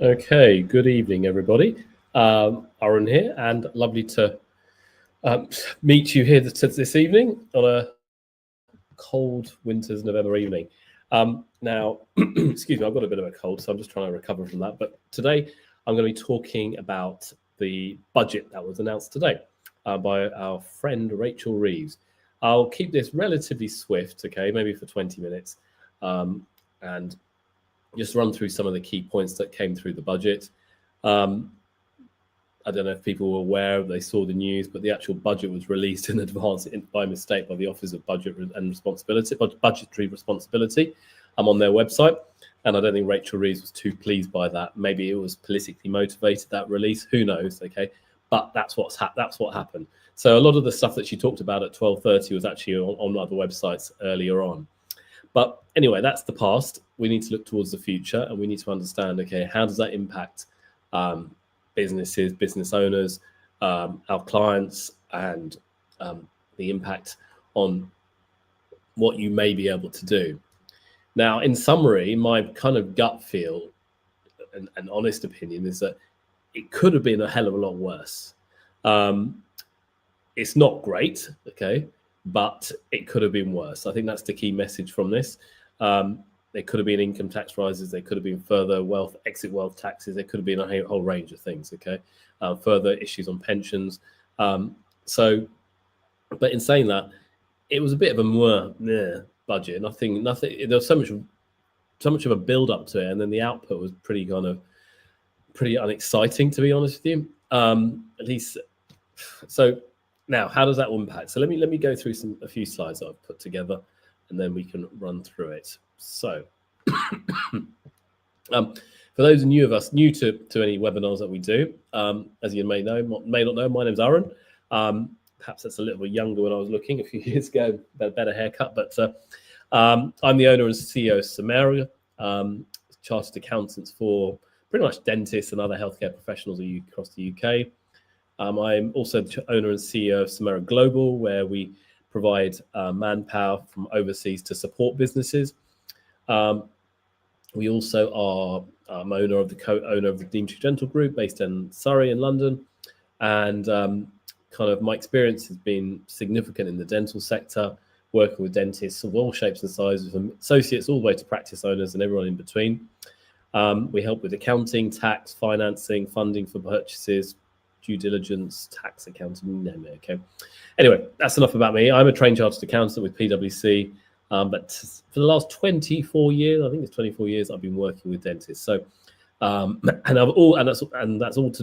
Okay, good evening, everybody. Arun here, and lovely to meet you here this evening on a cold winter's November evening. Now, excuse me, I've got a bit of a cold, so I'm just trying to recover from that. But today, I'm going to be talking about the budget that was announced today by our friend Rachel Reeves. I'll keep this relatively swift, okay, maybe for 20 minutes, and just run through some of the key points that came through the budget. I don't know if people were aware, they saw the news, but the actual budget was released in advance by mistake by the Office of Budget and Responsibility, Budgetary Responsibility, on their website. And I don't think Rachel Reeves was too pleased by that. Maybe it was politically motivated, that release. Who knows? Okay, but that's what happened. So a lot of the stuff that she talked about at 12:30 was actually on other websites earlier on. But anyway, that's the past. We need to look towards the future, and we need to understand, okay, how does that impact businesses, business owners, our clients, and the impact on what you may be able to do. Now, in summary, my kind of gut feel and honest opinion is that it could have been a hell of a lot worse. It's not great, okay, but it could have been worse. I think that's the key message from this. There could have been income tax rises. There could have been further exit wealth taxes. There could have been a whole range of things, okay? Further issues on pensions. But in saying that, it was a bit of a budget. Nothing. There was so much of a build up to it, and then the output was pretty unexciting, to be honest with you. At least. So now, how does that impact? So let me go through a few slides that I've put together, and then we can run through it. So, for those new to any webinars that we do, as you may not know, my name's Arun. Perhaps that's a little bit younger when I was looking a few years ago, better haircut. But I'm the owner and CEO of Samera, chartered accountants for pretty much dentists and other healthcare professionals across the UK. I'm also the owner and CEO of Samera Global, where we provide manpower from overseas to support businesses. We also are co-owner of the Dean Tree Dental Group based in Surrey in London. And kind of my experience has been significant in the dental sector, working with dentists of all shapes and sizes, from associates all the way to practice owners and everyone in between. We help with accounting, tax, financing, funding for purchases, due diligence, tax accounting, you name it, okay? Anyway, that's enough about me. I'm a trained chartered accountant with PwC, but for the last 24 years, I think it's 24 years, I've been working with dentists. So, that's all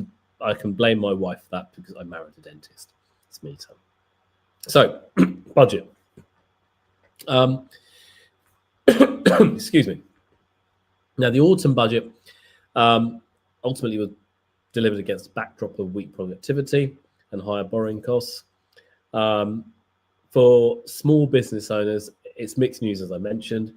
I can blame my wife for that, because I married a dentist. It's me, Tom. So, budget. Excuse me. Now, the autumn budget ultimately was delivered against the backdrop of weak productivity and higher borrowing costs. For small business owners, it's mixed news, as I mentioned.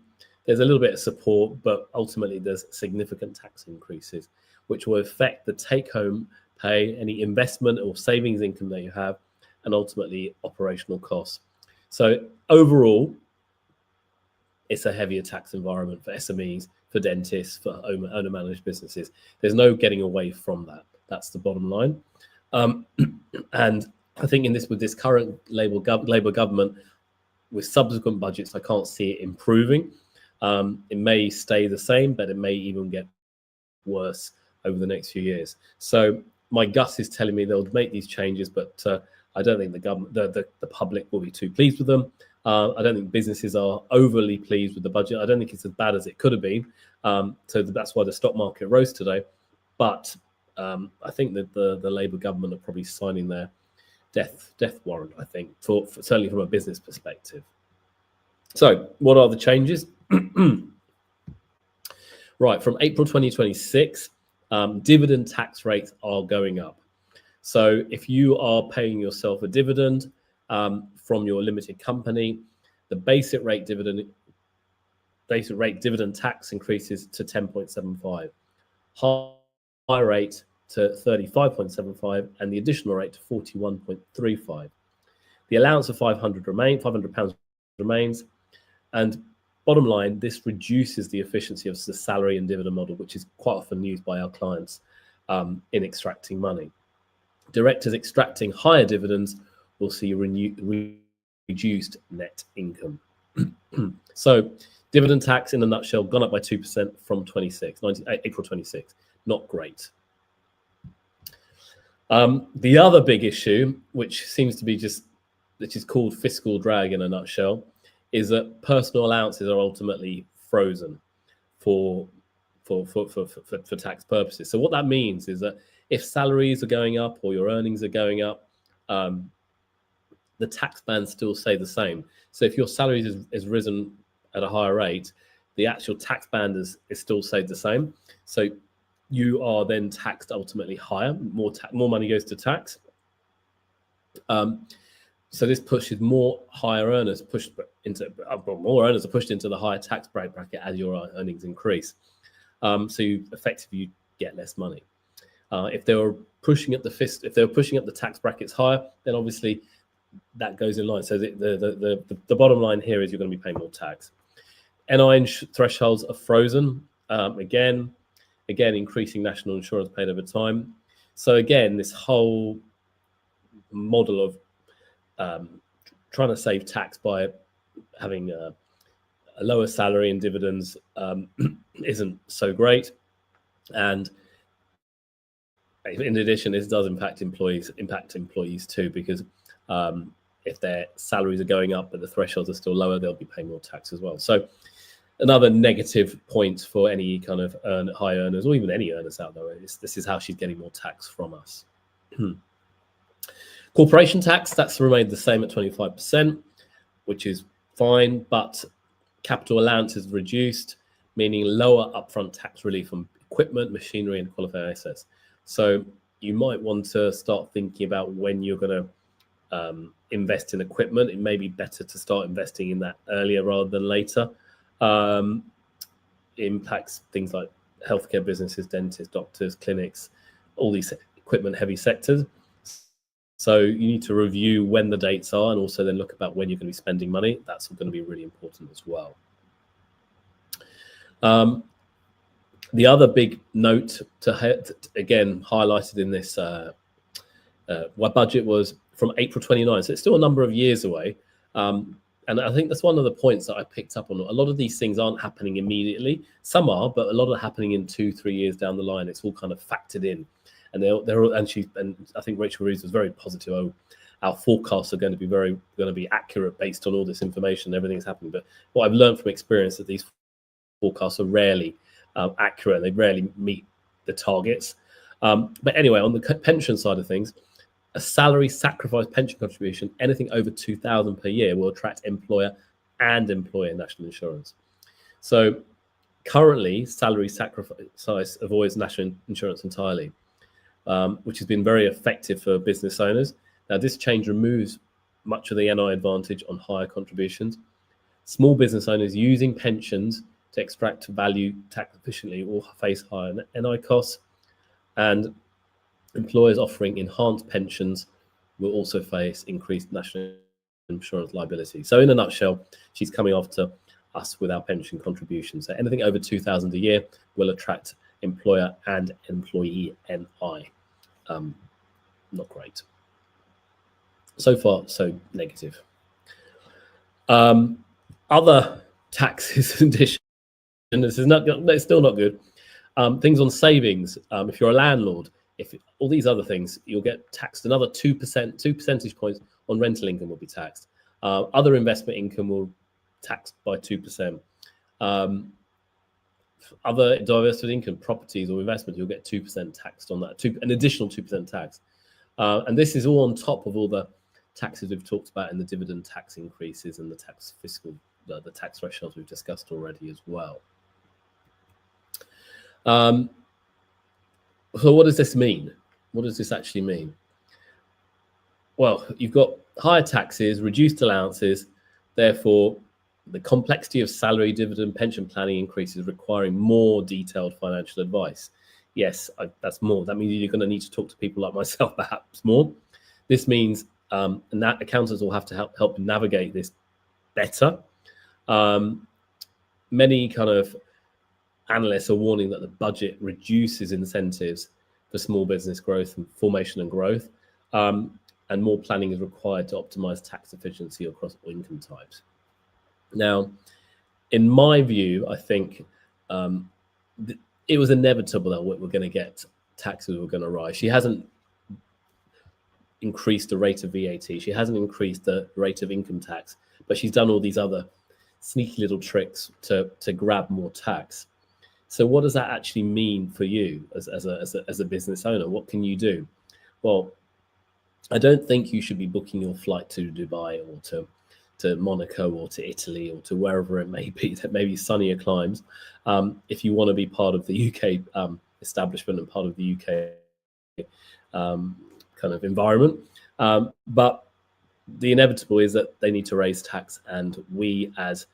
There's a little bit of support, but ultimately there's significant tax increases, which will affect the take-home pay, any investment or savings income that you have, and ultimately operational costs. So overall, it's a heavier tax environment for SMEs, for dentists, for owner-managed businesses. There's no getting away from that. That's the bottom line. And I think with this current Labour government, with subsequent budgets, I can't see it improving. It may stay the same, but it may even get worse over the next few years. So my gut is telling me they'll make these changes, but I don't think the public will be too pleased with them. I don't think businesses are overly pleased with the budget. I don't think it's as bad as it could have been. So that's why the stock market rose today. But I think that the Labour government are probably signing their death warrant, I think, for certainly from a business perspective. So what are the changes? Right, from April 2026, dividend tax rates are going up. So if you are paying yourself a dividend from your limited company, the basic rate dividend tax increases to 10.75, high rate to 35.75, and the additional rate to 41.35. The allowance of £500 remains, and bottom line, this reduces the efficiency of the salary and dividend model, which is quite often used by our clients in extracting money. Directors extracting higher dividends will see reduced net income. So dividend tax in a nutshell, gone up by 2% from April 26. Not great. The other big issue, which seems to be which is called fiscal drag in a nutshell, is that personal allowances are ultimately frozen for tax purposes. So what that means is that if salaries are going up or your earnings are going up, the tax bands still stay the same. So if your salary is risen at a higher rate, the actual tax band is still stayed the same. So you are then taxed ultimately higher. More money goes to tax. So this pushes more earners are pushed into the higher tax bracket as your earnings increase. So you effectively get less money. If they were pushing up the tax brackets higher, then obviously that goes in line. So the bottom line here is you're going to be paying more tax. NI thresholds are frozen. Again, increasing national insurance paid over time. So again, this whole model of trying to save tax by having a lower salary and dividends isn't so great. And in addition, this does impact employees too, because if their salaries are going up but the thresholds are still lower, they'll be paying more tax as well. So another negative point for any kind of high earners, or even any earners out there, is this is how she's getting more tax from us. Corporation tax, that's remained the same at 25%, which is fine, but capital allowance is reduced, meaning lower upfront tax relief on equipment, machinery, and qualified assets. So you might want to start thinking about when you're going to invest in equipment. It may be better to start investing in that earlier rather than later. It impacts things like healthcare businesses, dentists, doctors, clinics, all these equipment-heavy sectors. So you need to review when the dates are, and also then look about when you're going to be spending money. That's going to be really important as well. The other big note again highlighted in this budget was from April 29. So it's still a number of years away. And I think that's one of the points that I picked up on. A lot of these things aren't happening immediately. Some are, but a lot are happening in 2-3 years down the line. It's all kind of factored in. And I think Rachel Reeves was very positive. Oh, our forecasts are going to be accurate based on all this information. Everything's happening. But what I've learned from experience that these forecasts are rarely accurate, and they rarely meet the targets. But anyway, on the pension side of things, a salary sacrifice pension contribution, anything over $2,000 per year, will attract employer and employer national insurance. So currently, salary sacrifice avoids national insurance entirely, which has been very effective for business owners. Now, this change removes much of the NI advantage on higher contributions. Small business owners using pensions to extract value tax efficiently will face higher NI costs, and employers offering enhanced pensions will also face increased national insurance liability. So in a nutshell, she's coming after us with our pension contributions. So anything over $2,000 a year will attract employer and employee NI. Not great. So far, so negative. Other taxes in addition, and this is it's still not good. Things on savings. If you're a landlord, all these other things, you'll get taxed another 2 percentage points on rental income will be taxed. Other investment income will taxed by 2%. Other diversified income, properties or investment, you'll get 2% taxed on that, an additional 2% tax. And this is all on top of all the taxes we've talked about in the dividend tax increases and the the tax thresholds we've discussed already as well. So what does this mean? What does this actually mean? Well, you've got higher taxes, reduced allowances, therefore the complexity of salary, dividend, pension planning increases, requiring more detailed financial advice. Yes, that's more. That means you're going to need to talk to people like myself, perhaps more. This means that accountants will have to help navigate this better. many kind of analysts are warning that the budget reduces incentives for small business growth and formation and growth, and more planning is required to optimize tax efficiency across all income types. Now, in my view, I think it was inevitable that we're going to get taxes were going to rise. She hasn't increased the rate of VAT. She hasn't increased the rate of income tax, but she's done all these other sneaky little tricks to grab more tax. So what does that actually mean for you as a business owner? What can you do? Well, I don't think you should be booking your flight to Dubai or to Monaco or to Italy or to wherever it may be, that may be sunnier climes, if you want to be part of the UK establishment and part of the UK kind of environment. But the inevitable is that they need to raise tax, and we as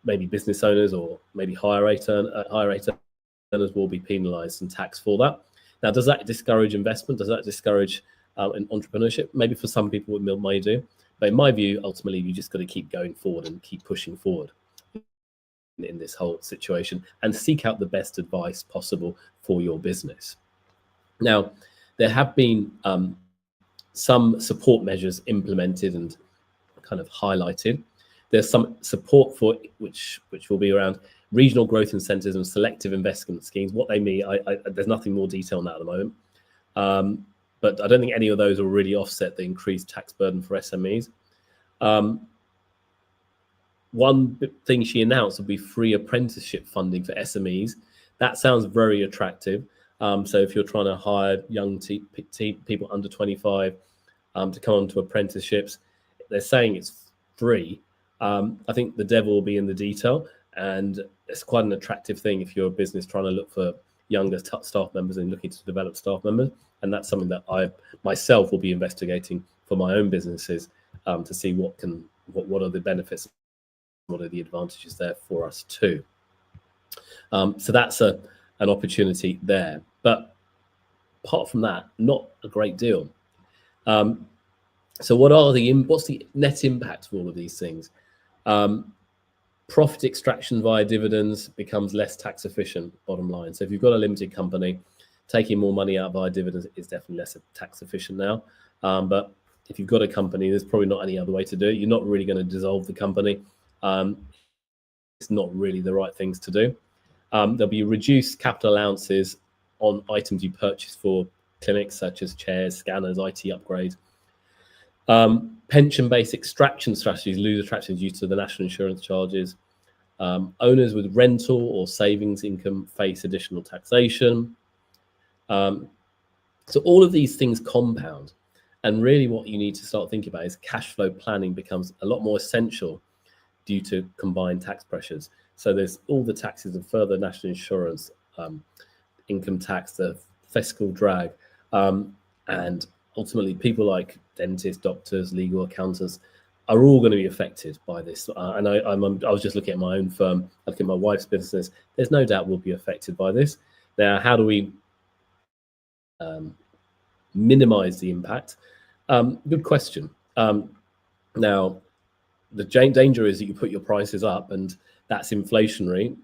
maybe business owners or maybe higher rate earners will be penalised and taxed for that. Now, does that discourage investment? Does that discourage entrepreneurship? Maybe for some people it may do. But in my view, ultimately, you just got to keep going forward and keep pushing forward in this whole situation and seek out the best advice possible for your business. Now, there have been some support measures implemented and kind of highlighted. There's some support for which will be around regional growth incentives and selective investment schemes. What they mean, there's nothing more detail on that at the moment. But I don't think any of those will really offset the increased tax burden for SMEs. One thing she announced would be free apprenticeship funding for SMEs. That sounds very attractive. So if you're trying to hire young people under 25 to come on to apprenticeships, they're saying it's free. I think the devil will be in the detail, and it's quite an attractive thing if you're a business trying to look for younger staff members and looking to develop staff members. And that's something that I myself will be investigating for my own businesses to see what are the benefits, what are the advantages there for us too. So that's an opportunity there. But apart from that, not a great deal. So what's the net impact of all of these things? Profit extraction via dividends becomes less tax efficient, bottom line. So if you've got a limited company, taking more money out via dividends is definitely less tax efficient now. But if you've got a company, there's probably not any other way to do it. You're not really going to dissolve the company. It's not really the right things to do. There'll be reduced capital allowances on items you purchase for clinics, such as chairs, scanners, IT upgrades. Pension-based extraction strategies lose attraction due to the national insurance charges. Owners with rental or savings income face additional taxation. So all of these things compound, and really what you need to start thinking about is cash flow planning becomes a lot more essential due to combined tax pressures. So there's all the taxes and further national insurance, income tax, the fiscal drag, and ultimately people like dentists, doctors, legal accountants are all going to be affected by this. And I was just looking at my own firm, looking at my wife's business. There's no doubt we'll be affected by this. Now, how do we minimize the impact? Good question. Now, the danger is that you put your prices up and that's inflationary,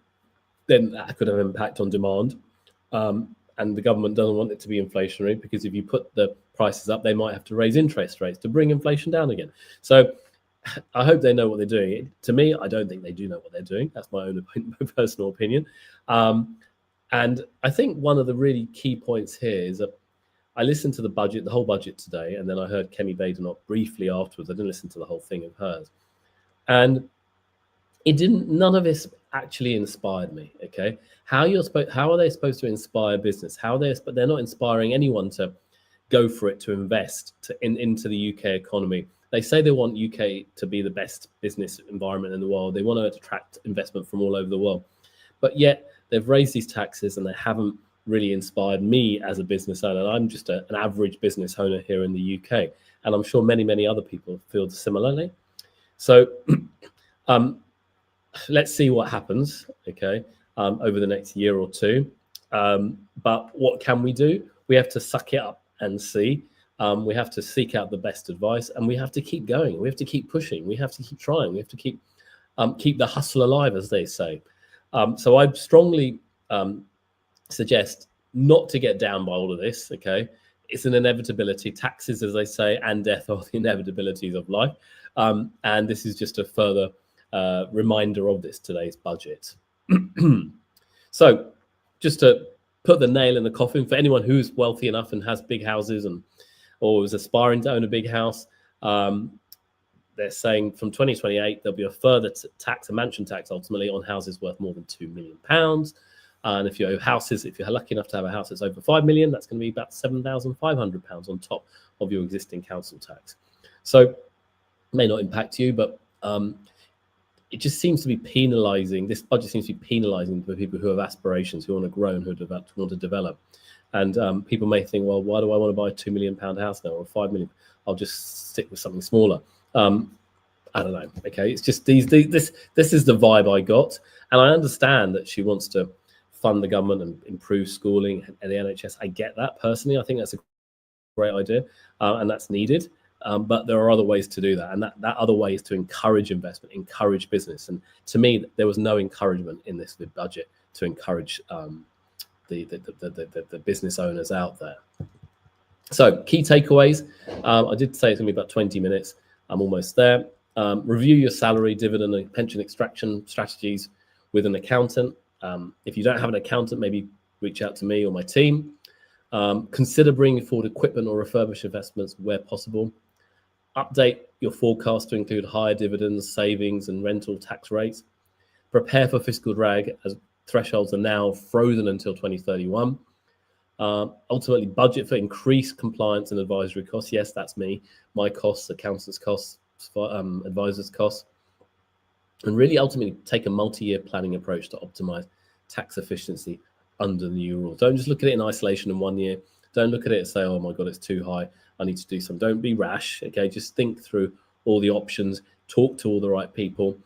then that could have an impact on demand. And the government doesn't want it to be inflationary, because if you put the prices up, they might have to raise interest rates to bring inflation down again. So I hope they know what they're doing. To me, I don't think they do know what they're doing. That's my own personal opinion. And I think one of the really key points here is that I listened to the whole budget today, and then I heard Kemi Badenoch briefly afterwards. I didn't listen to the whole thing of hers. And none of this actually inspired me, okay? How are they supposed to inspire business? They're not inspiring anyone to go for it, to invest into the UK economy. They say they want UK to be the best business environment in the world. They want to attract investment from all over the world. But yet they've raised these taxes and they haven't really inspired me as a business owner. I'm just an average business owner here in the UK. And I'm sure many, many other people feel similarly. So let's see what happens, okay, over the next year or two. But what can we do? We have to suck it up and see. We have to seek out the best advice, and we have to keep going. We have to keep pushing. We have to keep trying. We have to keep keep the hustle alive, as they say. So I strongly suggest not to get down by all of this, okay? It's an inevitability. Taxes, as they say, and death are the inevitabilities of life. And this is just a further reminder of today's budget. So just to put the nail in the coffin, for anyone who's wealthy enough and has big houses or is aspiring to own a big house, they're saying from 2028, there'll be a further tax, a mansion tax, ultimately, on houses worth more than £2 million. And if you have houses, if you're lucky enough to have a house that's over 5 million, that's going to be about £7,500 on top of your existing council tax. So it may not impact you, but it just seems to be penalising. This budget seems to be penalising the people who have aspirations, who want to grow and who want to develop. And people may think, well, why do I want to buy a £2 million house now or 5 million? I'll just stick with something smaller. I don't know. Okay, it's just this is the vibe I got, and I understand that she wants to fund the government and improve schooling and the NHS. I get that personally. I think that's a great idea, and that's needed. But there are other ways to do that, and that other way is to encourage investment, encourage business. And to me, there was no encouragement in this budget to encourage the business owners out there. So key takeaways. I did say it's going to be about 20 minutes. I'm almost there. Review your salary, dividend, and pension extraction strategies with an accountant. If you don't have an accountant, maybe reach out to me or my team. Consider bringing forward equipment or refurbish investments where possible. Update your forecast to include higher dividends, savings, and rental tax rates. Prepare for fiscal drag, as thresholds are now frozen until 2031. Ultimately, budget for increased compliance and advisory costs. Yes, that's me. My costs, accountants' costs, advisors' costs. And really, ultimately, take a multi-year planning approach to optimize tax efficiency under the new rules. Don't just look at it in isolation in 1 year. Don't look at it and say, oh my God, it's too high. I need to do some. Don't be rash. Okay, just think through all the options. Talk to all the right people.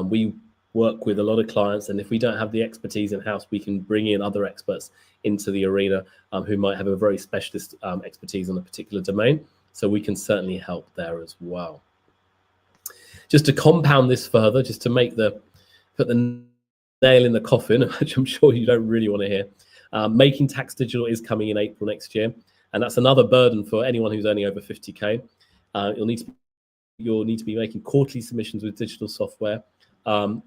We work with a lot of clients, and if we don't have the expertise in-house, we can bring in other experts into the arena who might have a very specialist expertise on a particular domain. So we can certainly help there as well. Just to compound this further, just to put the nail in the coffin, which I'm sure you don't really want to hear, Making Tax Digital is coming in April next year, and that's another burden for anyone who's only over 50k. You'll need to be making quarterly submissions with digital software,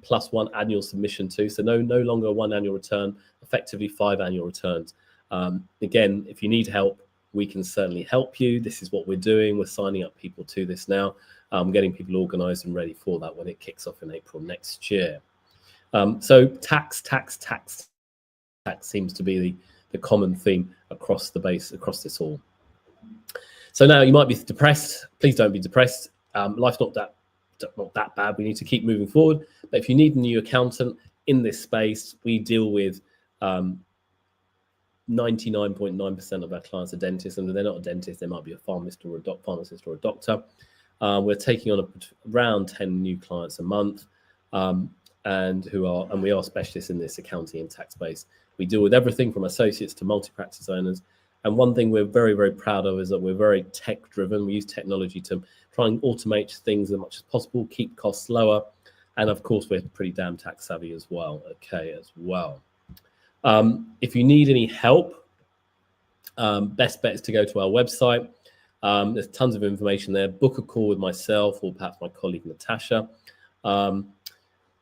plus one annual submission too. So no longer one annual return, effectively 5 annual returns. Again, if you need help, we can certainly help you. This is what we're doing. We're signing up people to this now, getting people organized and ready for that when it kicks off in April next year. So tax seems to be the common theme across this all. So now you might be depressed. Please don't be depressed. Life's not that bad. We need to keep moving forward. But if you need a new accountant in this space, we deal with 99.9% of our clients are dentists, and they're not a dentist. They might be a pharmacist or a doctor. We're taking on around 10 new clients a month, and we are specialists in this accounting and tax space. We deal with everything from associates to multi-practice owners. And one thing we're very, very proud of is that we're very tech-driven. We use technology to try and automate things as much as possible, keep costs lower, and of course, we're pretty damn tax savvy as well. Okay, as well. If you need any help, best bet is to go to our website. There's tons of information there. Book a call with myself or perhaps my colleague Natasha. And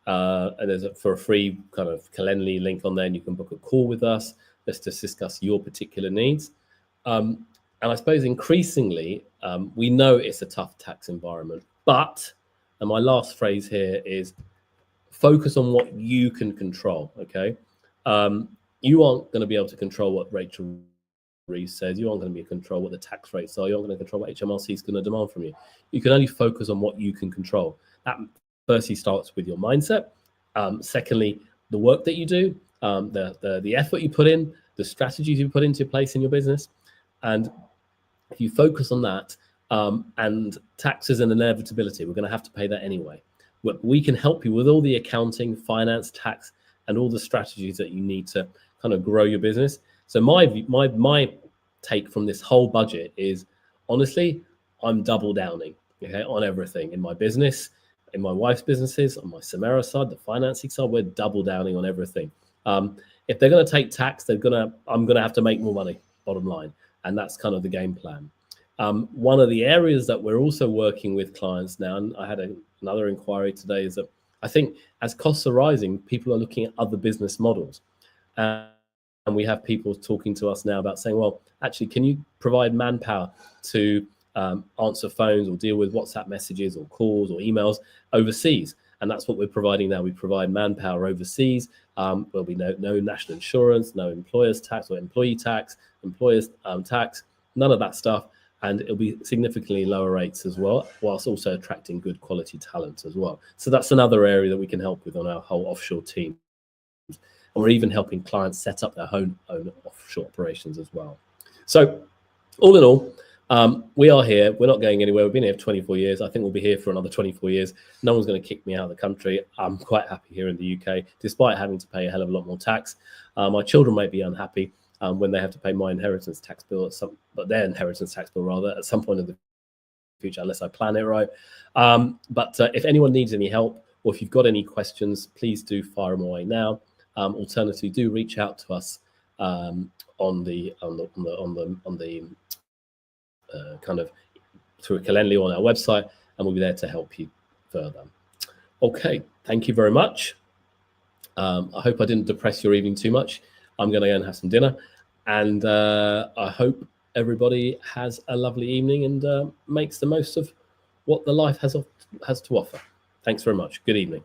there's for a free kind of Calendly link on there, and you can book a call with us. Let's just discuss your particular needs. And I suppose increasingly, we know it's a tough tax environment, but, and my last phrase here is focus on what you can control, okay? You aren't going to be able to control what Rachel Reeves says. You aren't going to be able to control what the tax rates are. You aren't going to control what HMRC is going to demand from you. You can only focus on what you can control. That firstly starts with your mindset. Secondly, the work that you do, the effort you put in, the strategies you put into place in your business. And if you focus on that, and tax is an inevitability, we're going to have to pay that anyway. We can help you with all the accounting, finance, tax, and all the strategies that you need to kind of grow your business. So my take from this whole budget is, honestly, I'm double downing, okay, on everything in my business. in my wife's businesses, on my Samera side, the financing side, we're double downing on everything. If they're going to take tax, I'm going to have to make more money, bottom line. And that's kind of the game plan. One of the areas that we're also working with clients now, and I had another inquiry today, is that I think as costs are rising, people are looking at other business models. And we have people talking to us now about saying, well, actually, can you provide manpower to answer phones or deal with WhatsApp messages or calls or emails overseas? And that's what we're providing now. We provide manpower overseas. There'll be no national insurance, no employer's tax or employee tax, employer's tax, none of that stuff. And it'll be significantly lower rates as well, whilst also attracting good quality talent as well. So that's another area that we can help with on our whole offshore team. And we're even helping clients set up their own offshore operations as well. So all in all, we are here. We're not going anywhere. We've been here for 24 years. I think we'll be here for another 24 years. No one's going to kick me out of the country. I'm quite happy here in the UK, despite having to pay a hell of a lot more tax. My children might be unhappy when they have to pay my inheritance tax bill, but their inheritance tax bill rather, at some point in the future, unless I plan it right. But if anyone needs any help, or if you've got any questions, please do fire them away now. Alternatively, do reach out to us on the kind of through a Calendly on our website, and we'll be there to help you further. Okay, thank you very much. I hope I didn't depress your evening too much. I'm going to go and have some dinner, and I hope everybody has a lovely evening and makes the most of what the life has to offer. Thanks very much. Good evening.